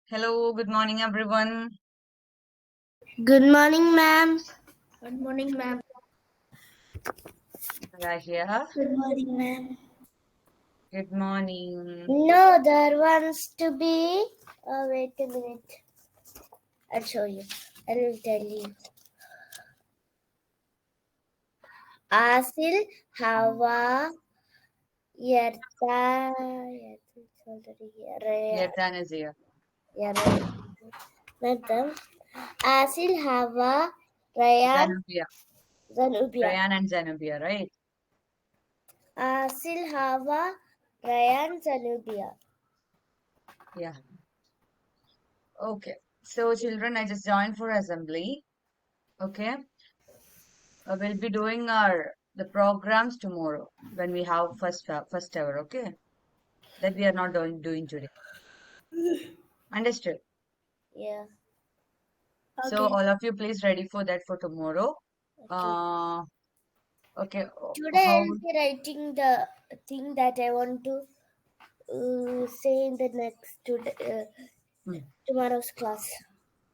Hello, good morning, everyone. Good morning, ma'am. Good morning, ma'am. Right here. Good morning, ma'am. Good morning. No, there wants to be. Wait a minute. I'll show you. I will tell you. Asil, Hawa, Yerta. It's already here. Yatan is here. Madam. Asil, Hawa, Rayan, Zanubia. Zanubia. Ryan and Zanubia, right? Asil, Hawa, Rayan, Zanubia. Yeah. Okay. So, children, I just joined for assembly. Okay. We'll be doing the programs tomorrow when we have first hour. Okay. That we are not doing today. Understood? Yeah. So, Okay. all of you, please ready for that for tomorrow. Okay. Okay. Today How? I'll be writing the thing that I want to say in the next tomorrow's class.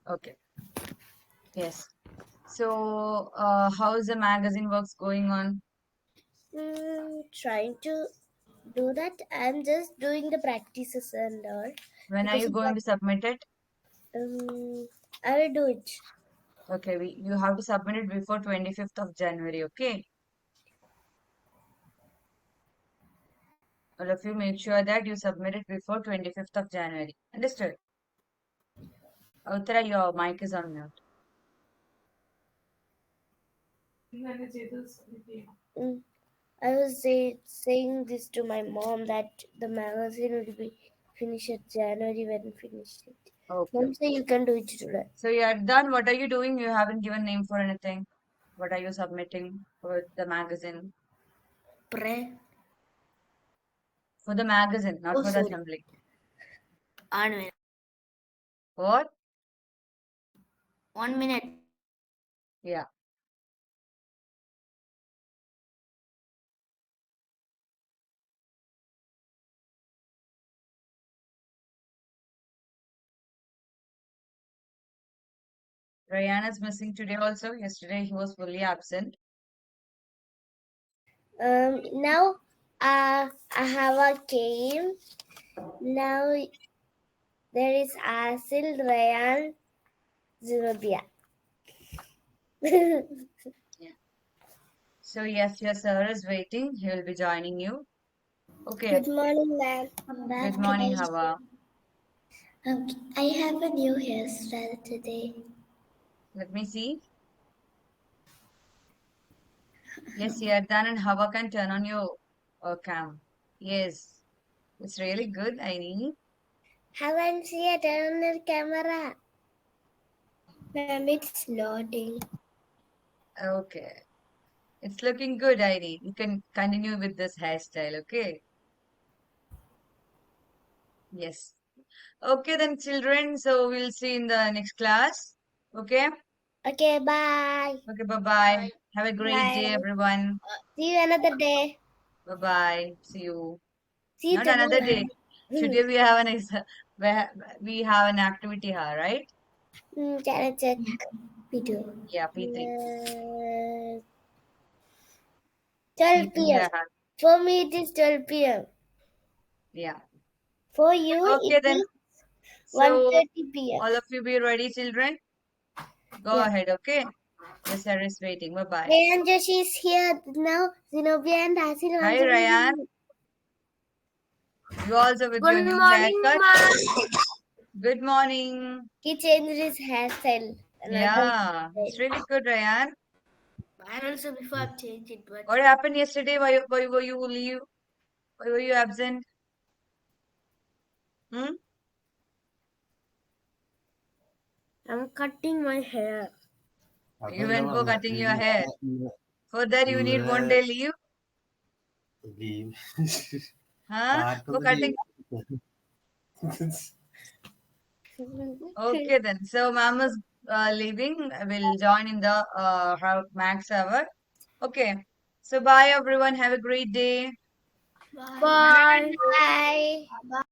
Okay. Yes. So, how's the magazine works going on? Trying to do that. I'm just doing the practices and all When are because you going to submit it? I will do it. Okay, you have to submit it before 25th of January, okay? All of you make sure that you submit it before 25th of January. Understood? Uttara, your mic is on mute. Mm, I was saying this to my mom that the magazine will be finished at January when finished it. Okay. Mom say you can do it today. So you are done. What are you doing? You haven't given name for anything. What are you submitting for the magazine? Pray. For the magazine, not Oh, for the sorry. assembly. On What? 1 minute. Yeah. Ryan is missing today also. Yesterday he was fully absent. Now I have a game. Now there is Asil, Rayan, Zenobia. Yeah. So yes, your sir is waiting. He will be joining you. Okay. Good morning, ma'am. Good morning, Hawa. I have a new hairstyle today. Let me see. Yes, Yardan and Hawa can turn on your cam. Yes, it's really good, I mean. Haven't seen it on the camera. Ma'am, it's loading. Okay. It's looking good, Irene. You can continue with this hairstyle, okay? Yes. Okay then, children. So we'll see in the next class. Okay? Okay, bye. Okay, bye-bye. Have a great Bye. day, everyone. See you another day. Bye-bye. See you. See you Not another tomorrow. day. Today we have we have an activity here, right? Can I check? We do. Yeah, P3. 12 P3 we p.m. have. For me, it is 12 p.m. Yeah. For you, Okay it then. is So 1:30 p.m. all of you be ready, children. Go Yeah. ahead, okay? Your sir is waiting. Bye bye. Rayan Joshi is here now. Zenobia and Asil Hi, also will Ryan. be. You also with Good your new morning, haircut. ma'am. Good morning. He changed his hairstyle. Another Yeah, it's style. really good, Ryan. Mine also before I've changed it, but What happened yesterday? Why were you leave? Why were you absent? Hmm? I'm cutting my hair. You went for cutting your hair. For that, you need 1 day leave. Leave. Huh? For cutting. Okay then. So, ma'am is leaving. We'll join in the max hour. Okay. So, bye everyone. Have a great day. Bye. Bye. Bye.